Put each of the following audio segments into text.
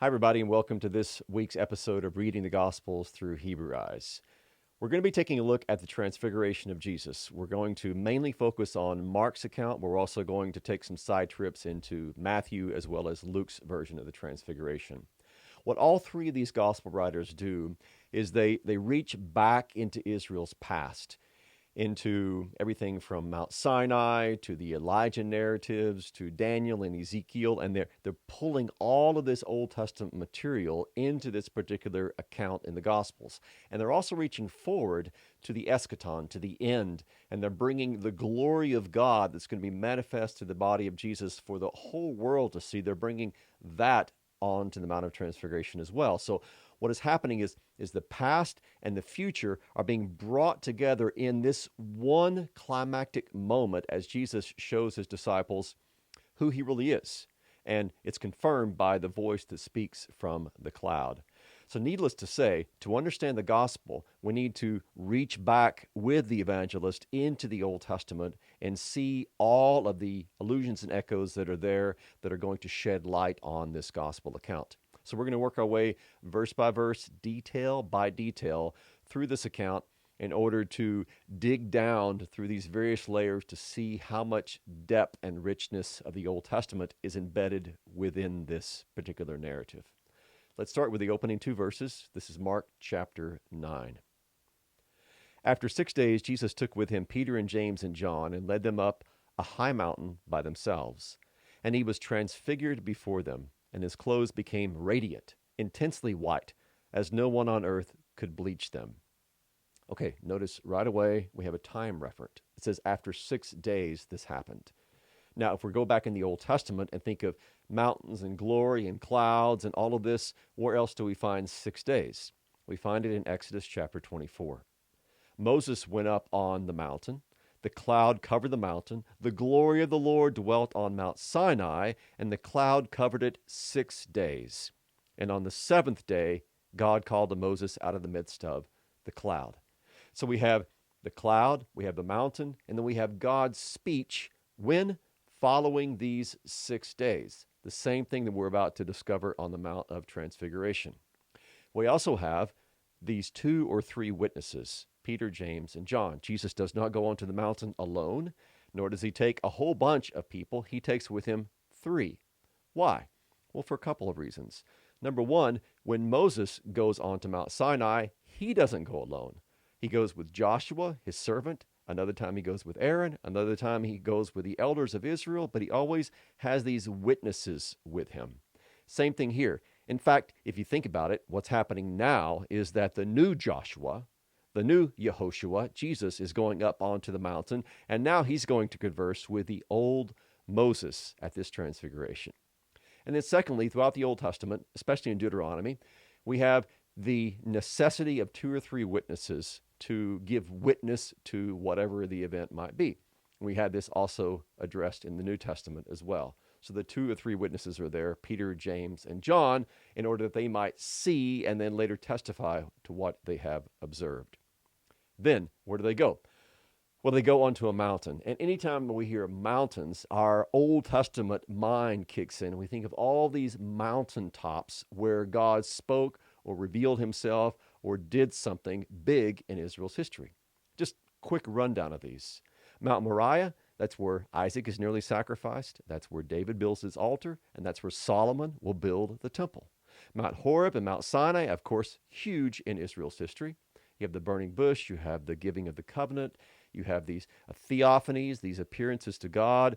Hi, everybody, and welcome to this week's episode of Reading the Gospels through Hebrew Eyes. We're going to be taking a look at the Transfiguration of Jesus. We're going to mainly focus on Mark's account, but we're also going to take some side trips into Matthew as well as Luke's version of the Transfiguration. What all three of these gospel writers do is they reach back into Israel's past, into everything from Mount Sinai to the Elijah narratives to Daniel and Ezekiel, and they're pulling all of this Old Testament material into this particular account in the Gospels. And they're also reaching forward to the eschaton, to the end, and they're bringing the glory of God that's going to be manifest to the body of Jesus for the whole world to see. They're bringing that onto the Mount of Transfiguration as well. So what is happening is the past and the future are being brought together in this one climactic moment as Jesus shows his disciples who he really is. And it's confirmed by the voice that speaks from the cloud. So needless to say, to understand the gospel, we need to reach back with the evangelist into the Old Testament and see all of the allusions and echoes that are there that are going to shed light on this gospel account. So we're going to work our way verse by verse, detail by detail through this account in order to dig down through these various layers to see how much depth and richness of the Old Testament is embedded within this particular narrative. Let's start with the opening two verses. This is Mark chapter 9. After 6 days, Jesus took with him Peter and James and John and led them up a high mountain by themselves. And he was transfigured before them, and his clothes became radiant, intensely white, as no one on earth could bleach them. Okay, notice right away we have a time referent. It says after 6 days this happened. Now, if we go back in the Old Testament and think of mountains and glory and clouds and all of this, where else do we find 6 days? We find it in Exodus chapter 24. Moses went up on the mountain. The cloud covered the mountain. The glory of the Lord dwelt on Mount Sinai, and the cloud covered it 6 days. And on the seventh day, God called to Moses out of the midst of the cloud. So we have the cloud, we have the mountain, and then we have God's speech when following these 6 days. The same thing that we're about to discover on the Mount of Transfiguration. We also have these 2 or 3 witnesses, Peter, James, and John. Jesus does not go onto the mountain alone, nor does he take a whole bunch of people. He takes with him 3. Why? Well, for a couple of reasons. Number one, when Moses goes onto Mount Sinai, he doesn't go alone. He goes with Joshua, his servant. Another time he goes with Aaron. Another time he goes with the elders of Israel, but he always has these witnesses with him. Same thing here. In fact, if you think about it, what's happening now is that the new Joshua, the new Yehoshua, Jesus, is going up onto the mountain, and now he's going to converse with the old Moses at this transfiguration. And then secondly, throughout the Old Testament, especially in Deuteronomy, we have the necessity of 2 or 3 witnesses to give witness to whatever the event might be. We had this also addressed in the New Testament as well. So the 2 or 3 witnesses are there, Peter, James, and John, in order that they might see and then later testify to what they have observed. Then, where do they go? Well, they go onto a mountain. And anytime we hear mountains, our Old Testament mind kicks in. We think of all these mountaintops where God spoke or revealed himself or did something big in Israel's history. Just quick rundown of these. Mount Moriah, that's where Isaac is nearly sacrificed. That's where David builds his altar. And that's where Solomon will build the temple. Mount Horeb and Mount Sinai, of course, huge in Israel's history. You have the burning bush. You have the giving of the covenant. You have these theophanies, these appearances to God,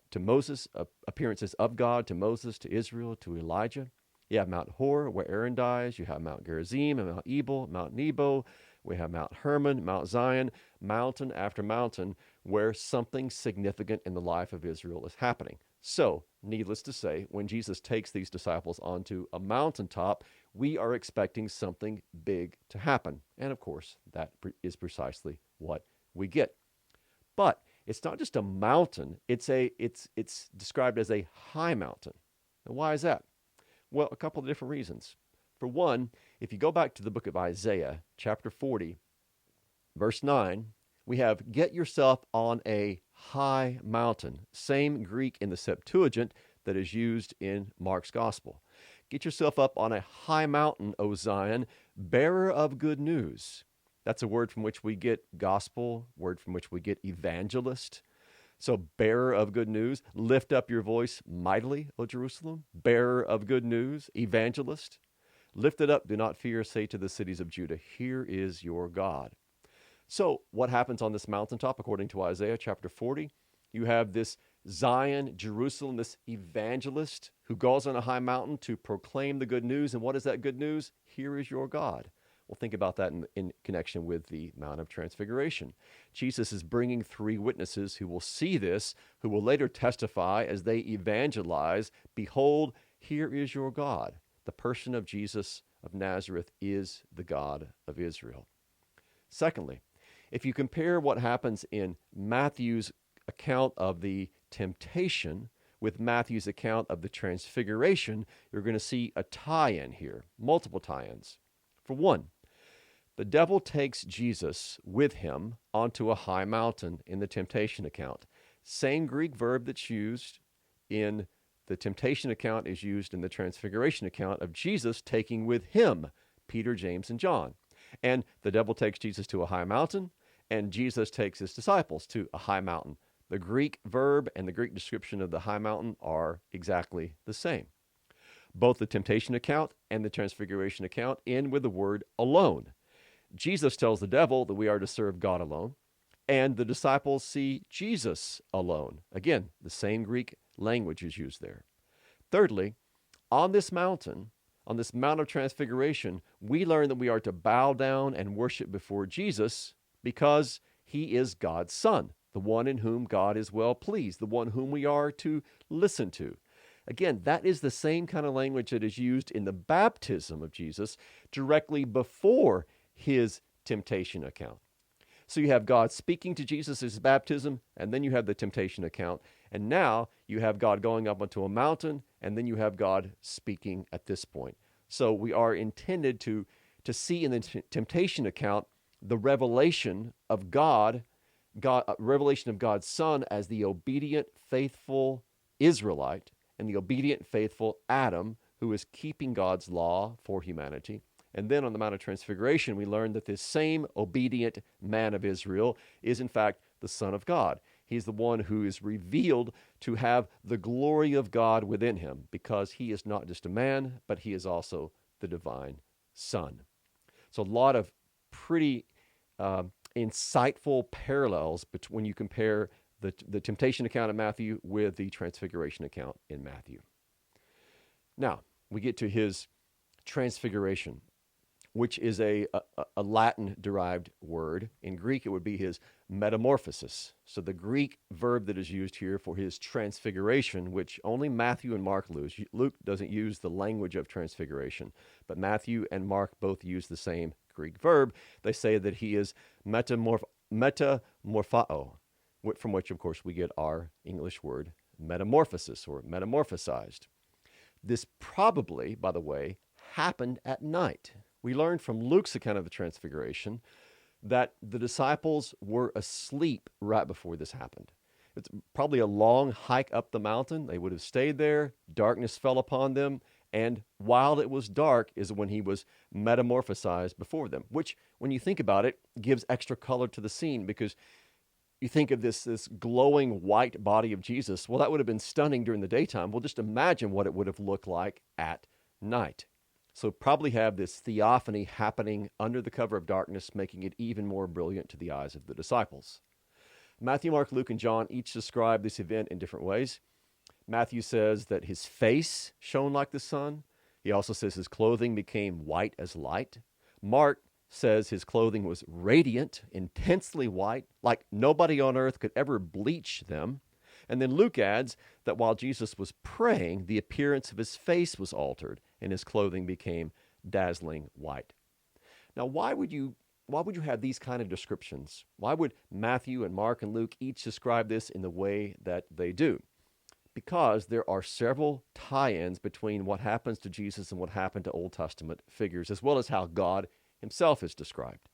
to Moses, appearances of God to Moses, to Israel, to Elijah. You have Mount Hor, where Aaron dies. You have Mount Gerizim and Mount Ebal, Mount Nebo. We have Mount Hermon, Mount Zion, mountain after mountain, where something significant in the life of Israel is happening. So, needless to say, when Jesus takes these disciples onto a mountaintop, we are expecting something big to happen. And of course, that is precisely what we get. But it's not just a mountain, it's described as a high mountain. And why is that? Well, a couple of different reasons. For one, if you go back to the book of Isaiah, chapter 40, verse 9, we have, get yourself on a high mountain. Same Greek in the Septuagint that is used in Mark's gospel. Get yourself up on a high mountain, O Zion, bearer of good news. That's a word from which we get gospel, word from which we get evangelist. So, bearer of good news, lift up your voice mightily, O Jerusalem. Bearer of good news, evangelist. Lift it up, do not fear, say to the cities of Judah, here is your God. So, what happens on this mountaintop, according to Isaiah chapter 40? You have this Zion, Jerusalem, this evangelist who goes on a high mountain to proclaim the good news. And what is that good news? Here is your God. Well, think about that in connection with the Mount of Transfiguration. Jesus is bringing 3 witnesses who will see this, who will later testify as they evangelize, behold, here is your God. The person of Jesus of Nazareth is the God of Israel. Secondly, if you compare what happens in Matthew's account of the temptation with Matthew's account of the transfiguration, you're going to see a tie-in here, multiple tie-ins. For one, the devil takes Jesus with him onto a high mountain in the temptation account. Same Greek verb that's used in the temptation account is used in the transfiguration account of Jesus taking with him Peter, James, and John. And the devil takes Jesus to a high mountain, and Jesus takes his disciples to a high mountain. The Greek verb and the Greek description of the high mountain are exactly the same. Both the temptation account and the transfiguration account end with the word alone. Jesus tells the devil that we are to serve God alone, and the disciples see Jesus alone. Again, the same Greek language is used there. Thirdly, on this Mount of Transfiguration, we learn that we are to bow down and worship before Jesus because he is God's Son, the one in whom God is well pleased, the one whom we are to listen to. Again, that is the same kind of language that is used in the baptism of Jesus directly before his temptation account. So you have God speaking to Jesus at his baptism, and then you have the temptation account. And now you have God going up onto a mountain, and then you have God speaking at this point. So we are intended to see in the temptation account the revelation of revelation of God's Son as the obedient, faithful Israelite and the obedient, faithful Adam who is keeping God's law for humanity. And then on the Mount of Transfiguration, we learn that this same obedient man of Israel is in fact the Son of God. He's the one who is revealed to have the glory of God within him because he is not just a man, but he is also the divine Son. So a lot of pretty insightful parallels when you compare the temptation account of Matthew with the transfiguration account in Matthew. Now, we get to his transfiguration, which is a Latin-derived word. In Greek, it would be his metamorphosis. So the Greek verb that is used here for his transfiguration, which only Matthew and Mark use. Luke doesn't use the language of transfiguration, but Matthew and Mark both use the same Greek verb. They say that he is metamorphao, from which, of course, we get our English word metamorphosis or metamorphosized. This probably, by the way, happened at night. We learn from Luke's account of the Transfiguration that the disciples were asleep right before this happened. It's probably a long hike up the mountain. They would have stayed there. Darkness fell upon them. And while it was dark is when he was metamorphosized before them, which, when you think about it, gives extra color to the scene because you think of this glowing white body of Jesus. Well, that would have been stunning during the daytime. Well, just imagine what it would have looked like at night. So probably have this theophany happening under the cover of darkness, making it even more brilliant to the eyes of the disciples. Matthew, Mark, Luke, and John each describe this event in different ways. Matthew says that his face shone like the sun. He also says his clothing became white as light. Mark says his clothing was radiant, intensely white, like nobody on earth could ever bleach them. And then Luke adds that while Jesus was praying, the appearance of his face was altered and his clothing became dazzling white. Now, why would you have these kind of descriptions? Why would Matthew and Mark and Luke each describe this in the way that they do? Because there are several tie-ins between what happens to Jesus and what happened to Old Testament figures, as well as how God himself is described.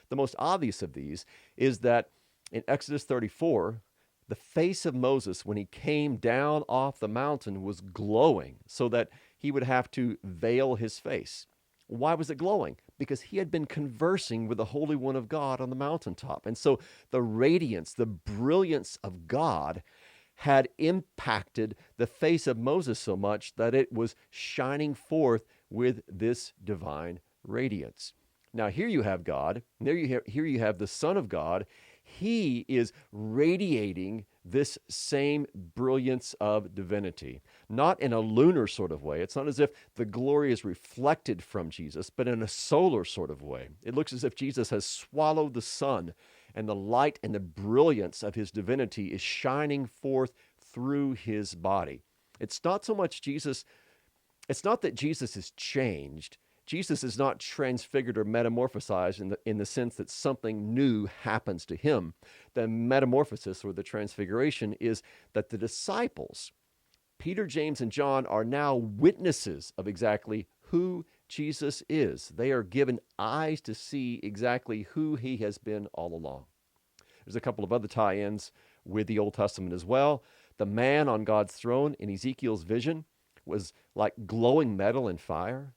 The most obvious of these is that in Exodus 34, the face of Moses when he came down off the mountain was glowing, so that he would have to veil his face. Why was it glowing? Because he had been conversing with the Holy One of God on the mountaintop. And so the radiance, the brilliance of God had impacted the face of Moses so much that it was shining forth with this divine radiance. Now here you have God, here you have the Son of God. He is radiating this same brilliance of divinity, not in a lunar sort of way. It's not as if the glory is reflected from Jesus, but in a solar sort of way. It looks as if Jesus has swallowed the sun, and the light and the brilliance of his divinity is shining forth through his body. It's not so much Jesus, it's not that Jesus is changed. Jesus is not transfigured or metamorphosized in the sense that something new happens to him. The metamorphosis or the transfiguration is that the disciples, Peter, James, and John, are now witnesses of exactly who Jesus is. They are given eyes to see exactly who he has been all along. There's a couple of other tie-ins with the Old Testament as well. The man on God's throne in Ezekiel's vision was like glowing metal and fire.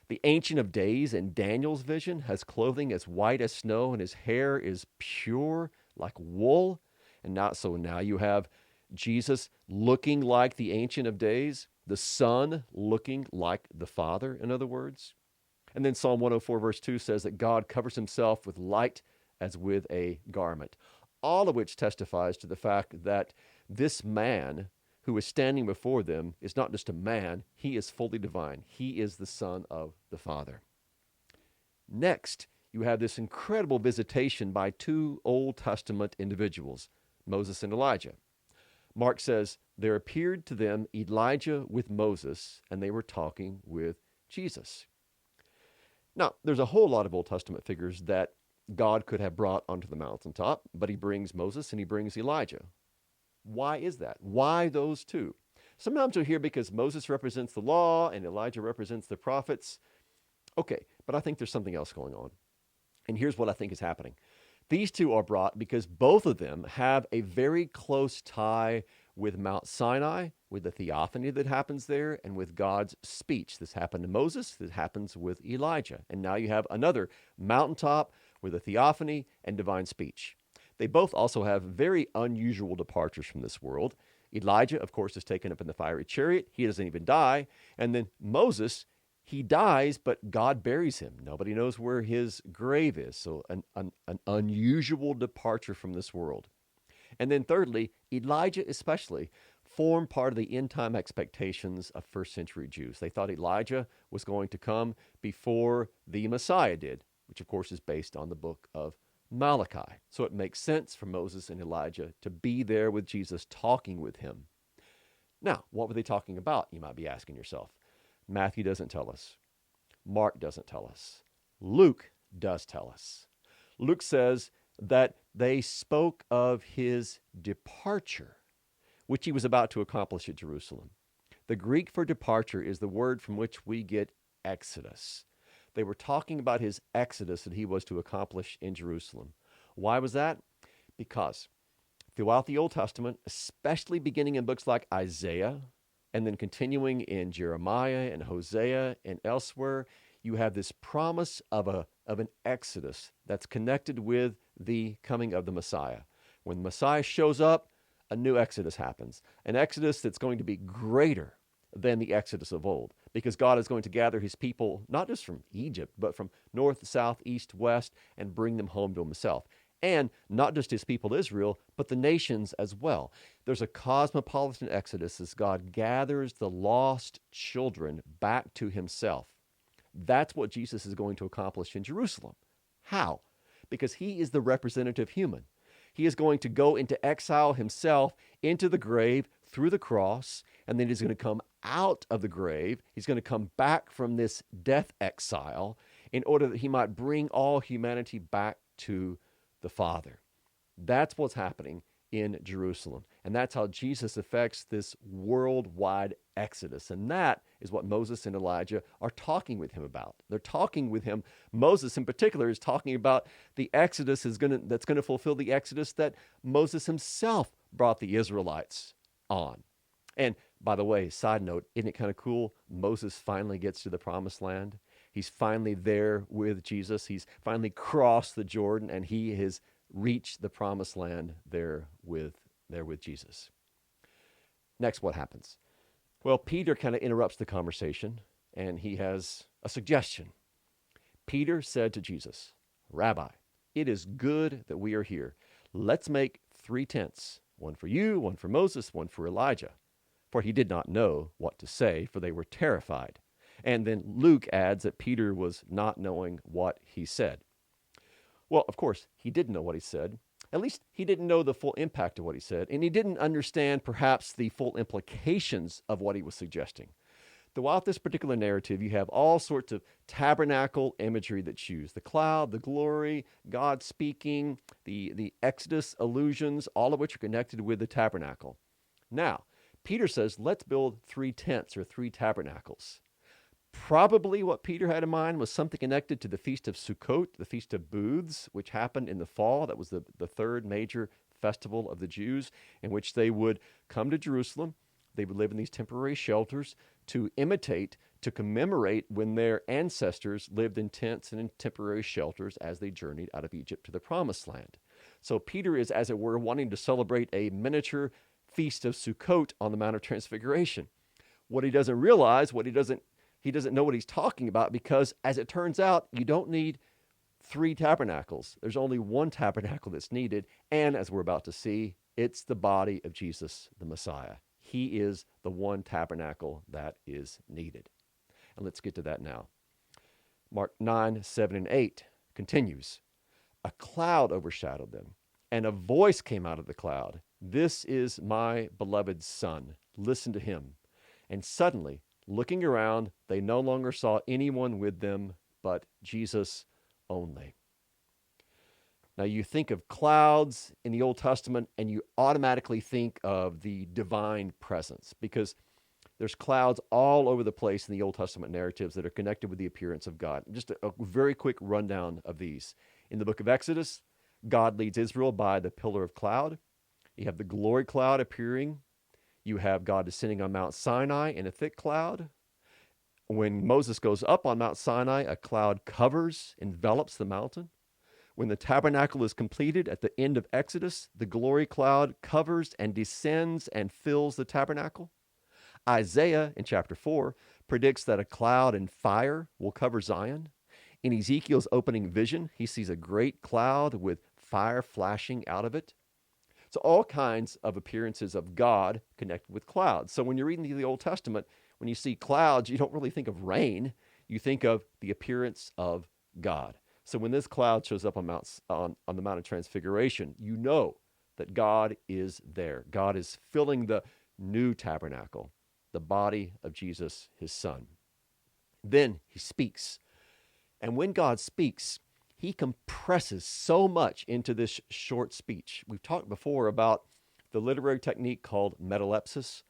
The Ancient of Days in Daniel's vision has clothing as white as snow, and his hair is pure like wool. And now you have Jesus looking like the Ancient of Days, the Son looking like the Father, in other words. And then Psalm 104 verse 2 says that God covers himself with light as with a garment, all of which testifies to the fact that this man who is standing before them is not just a man, he is fully divine. He is the Son of the Father. Next, you have this incredible visitation by two Old Testament individuals, Moses and Elijah. Mark says, there appeared to them Elijah with Moses, and they were talking with Jesus. Now, there's a whole lot of Old Testament figures that God could have brought onto the mountaintop, but he brings Moses and he brings Elijah. Why is that? Why those two? Sometimes you'll hear because Moses represents the law and Elijah represents the prophets. Okay, but I think there's something else going on. And here's what I think is happening. These two are brought because both of them have a very close tie with Mount Sinai, with the theophany that happens there, and with God's speech. This happened to Moses, this happens with Elijah. And now you have another mountaintop with a theophany and divine speech. They both also have very unusual departures from this world. Elijah, of course, is taken up in the fiery chariot. He doesn't even die. And then Moses, he dies, but God buries him. Nobody knows where his grave is. So an unusual departure from this world. And then thirdly, Elijah especially formed part of the end-time expectations of first-century Jews. They thought Elijah was going to come before the Messiah did, which of course is based on the book of Malachi. So it makes sense for Moses and Elijah to be there with Jesus, talking with him. Now, what were they talking about, you might be asking yourself? Matthew doesn't tell us. Mark doesn't tell us. Luke does tell us. Luke says that they spoke of his departure, which he was about to accomplish at Jerusalem. The Greek for departure is the word from which we get Exodus. They were talking about his exodus that he was to accomplish in Jerusalem. Why was that? Because throughout the Old Testament, especially beginning in books like Isaiah, and then continuing in Jeremiah and Hosea and elsewhere, you have this promise of an exodus that's connected with the coming of the Messiah. When the Messiah shows up, a new exodus happens. An exodus that's going to be greater than the exodus of old, because God is going to gather his people, not just from Egypt, but from north, south, east, west, and bring them home to himself. And not just his people Israel, but the nations as well. There's a cosmopolitan exodus as God gathers the lost children back to himself. That's what Jesus is going to accomplish in Jerusalem. How? Because he is the representative human. He is going to go into exile himself, into the grave, through the cross, and then he's going to come out of the grave. He's going to come back from this death exile in order that he might bring all humanity back to the Father. That's what's happening in Jerusalem. And that's how Jesus affects this worldwide exodus. And that is what Moses and Elijah are talking with him about. They're talking with him. Moses in particular is talking about the exodus that's going to fulfill the exodus that Moses himself brought the Israelites on. And By the way, side note, isn't it kind of cool? Moses finally gets to the promised land. He's finally there with Jesus. He's finally crossed the Jordan, and he has reached the promised land there with Jesus. Next, what happens? Well, Peter kind of interrupts the conversation, and he has a suggestion. Peter said to Jesus, "Rabbi, it is good that we are here. Let's make 3 tents, one for you, one for Moses, one for Elijah." For he did not know what to say, for they were terrified. And then Luke adds that Peter was not knowing what he said. Well, of course, he didn't know what he said. At least he didn't know the full impact of what he said, and he didn't understand perhaps the full implications of what he was suggesting. Throughout this particular narrative, you have all sorts of tabernacle imagery that's used. The cloud, the glory, God speaking, the Exodus allusions, all of which are connected with the tabernacle. Now, Peter says, let's build 3 tents or 3 tabernacles. Probably what Peter had in mind was something connected to the Feast of Sukkot, the Feast of Booths, which happened in the fall. That was the 3rd major festival of the Jews, in which they would come to Jerusalem. They would live in these temporary shelters to imitate, to commemorate when their ancestors lived in tents and in temporary shelters as they journeyed out of Egypt to the Promised Land. So Peter is, as it were, wanting to celebrate a miniature Feast of Sukkot on the Mount of Transfiguration. What he doesn't realize, he doesn't know what he's talking about, because as it turns out, you don't need 3 tabernacles. There's only 1 tabernacle that's needed. And as we're about to see, it's the body of Jesus, the Messiah. He is the one tabernacle that is needed. And let's get to that now. Mark 9, 7, and 8 continues. A cloud overshadowed them, and a voice came out of the cloud. "This is my beloved Son. Listen to him." And suddenly, looking around, they no longer saw anyone with them but Jesus only. Now, you think of clouds in the Old Testament, and you automatically think of the divine presence, because there's clouds all over the place in the Old Testament narratives that are connected with the appearance of God. Just a very quick rundown of these. In the book of Exodus, God leads Israel by the pillar of cloud. You have the glory cloud appearing. You have God descending on Mount Sinai in a thick cloud. When Moses goes up on Mount Sinai, a cloud covers, envelops the mountain. When the tabernacle is completed at the end of Exodus, the glory cloud covers and descends and fills the tabernacle. Isaiah in chapter 4 predicts that a cloud and fire will cover Zion. In Ezekiel's opening vision, he sees a great cloud with fire flashing out of it. So all kinds of appearances of God connected with clouds. So when you're reading the Old Testament, when you see clouds, you don't really think of rain. You think of the appearance of God. So when this cloud shows up on the Mount of Transfiguration, you know that God is there. God is filling the new tabernacle, the body of Jesus, his Son. Then he speaks. And when God speaks, he compresses so much into this short speech. We've talked before about the literary technique called Metalepsis,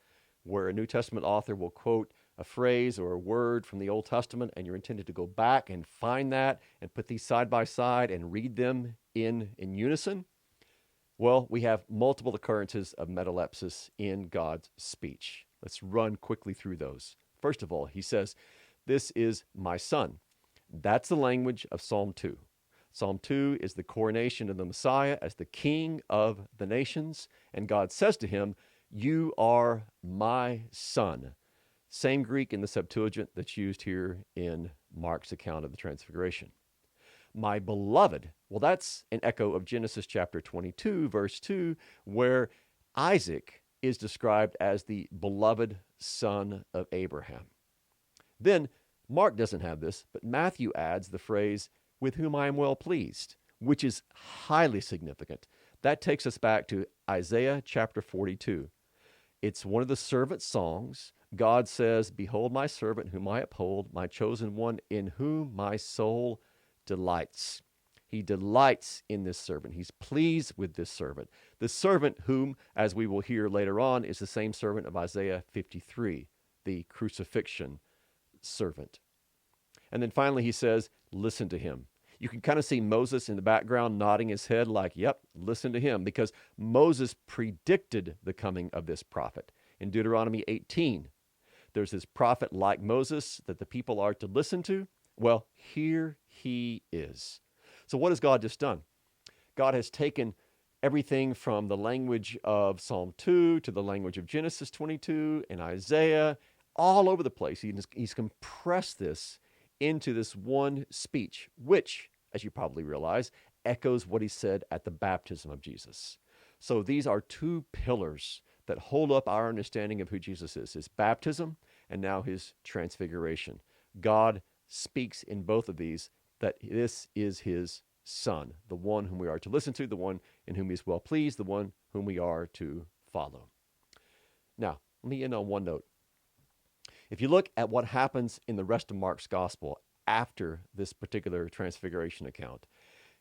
where a New Testament author will quote a phrase or a word from the Old Testament, and you're intended to go back and find that and put these side by side and read them in unison. Well, we have multiple occurrences of metalepsis in God's speech. Let's run quickly through those. First of all, he says, "This is my Son." That's the language of Psalm 2. Psalm 2 is the coronation of the Messiah as the King of the nations, and God says to him, "You are my Son." Same Greek in the Septuagint that's used here in Mark's account of the Transfiguration. My beloved, well, that's an echo of Genesis chapter 22, verse 2, where Isaac is described as the beloved son of Abraham. Then Mark doesn't have this, but Matthew adds the phrase, "with whom I am well pleased," which is highly significant. That takes us back to Isaiah chapter 42. It's one of the servant songs. God says, "Behold my servant whom I uphold, my chosen one in whom my soul delights." He delights in this servant. He's pleased with this servant. The servant whom, as we will hear later on, is the same servant of Isaiah 53, the crucifixion servant. And then finally he says, "Listen to him." You can kind of see Moses in the background nodding his head like, yep, listen to him, because Moses predicted the coming of this prophet. In Deuteronomy 18, there's this prophet like Moses that the people are to listen to. Well, here he is. So what has God just done? God has taken everything from the language of Psalm 2 to the language of Genesis 22 and Isaiah, all over the place. He's compressed this into this one speech, which, as you probably realize, echoes what he said at the baptism of Jesus. So these are two pillars that hold up our understanding of who Jesus is, his baptism and now his transfiguration. God speaks in both of these that this is his Son, the one whom we are to listen to, the one in whom he is well pleased, the one whom we are to follow. Now, let me end on one note. If you look at what happens in the rest of Mark's gospel after this particular transfiguration account,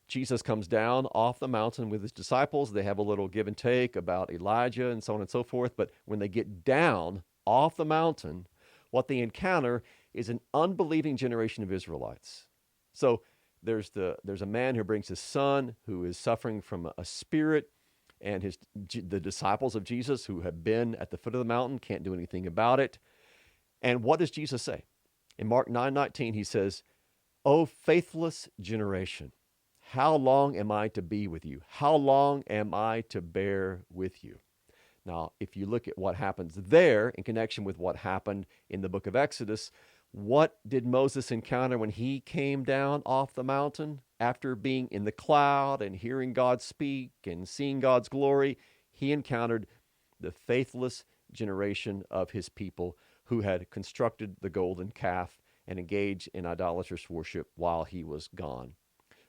Jesus comes down off the mountain with his disciples. They have a little give and take about Elijah and so on and so forth. But when they get down off the mountain, what they encounter is an unbelieving generation of Israelites. So there's a man who brings his son who is suffering from a spirit, and the disciples of Jesus who have been at the foot of the mountain can't do anything about it. And what does Jesus say? In Mark 9:19, he says, "O faithless generation, how long am I to be with you? How long am I to bear with you?" Now, if you look at what happens there in connection with what happened in the book of Exodus, what did Moses encounter when he came down off the mountain after being in the cloud and hearing God speak and seeing God's glory? He encountered the faithless generation of his people who had constructed the golden calf and engaged in idolatrous worship while he was gone.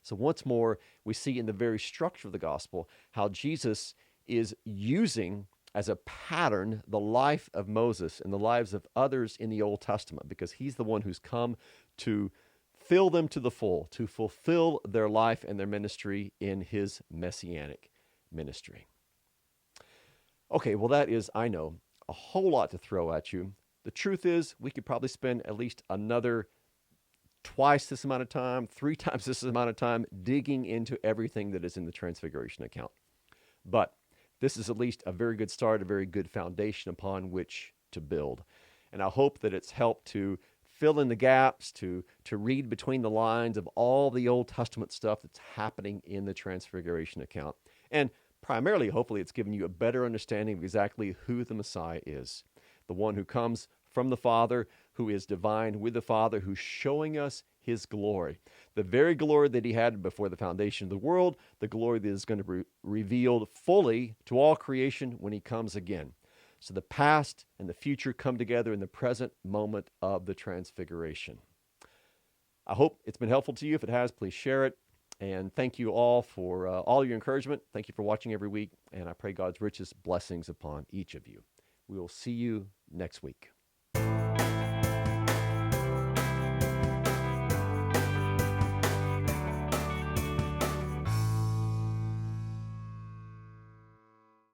So once more, we see in the very structure of the gospel how Jesus is using as a pattern the life of Moses and the lives of others in the Old Testament, because he's the one who's come to fill them to the full, to fulfill their life and their ministry in his messianic ministry. Okay, well, that is, I know, a whole lot to throw at you. The truth is, we could probably spend at least another twice this amount of time, 3 times this amount of time digging into everything that is in the Transfiguration account. But this is at least a very good start, a very good foundation upon which to build. And I hope that it's helped to fill in the gaps, to read between the lines of all the Old Testament stuff that's happening in the Transfiguration account. And primarily, hopefully, it's given you a better understanding of exactly who the Messiah is. The one who comes from the Father, who is divine with the Father, who's showing us his glory. The very glory that he had before the foundation of the world, the glory that is going to be revealed fully to all creation when he comes again. So the past and the future come together in the present moment of the Transfiguration. I hope it's been helpful to you. If it has, please share it. And thank you all for all your encouragement. Thank you for watching every week. And I pray God's richest blessings upon each of you. We will see you next week.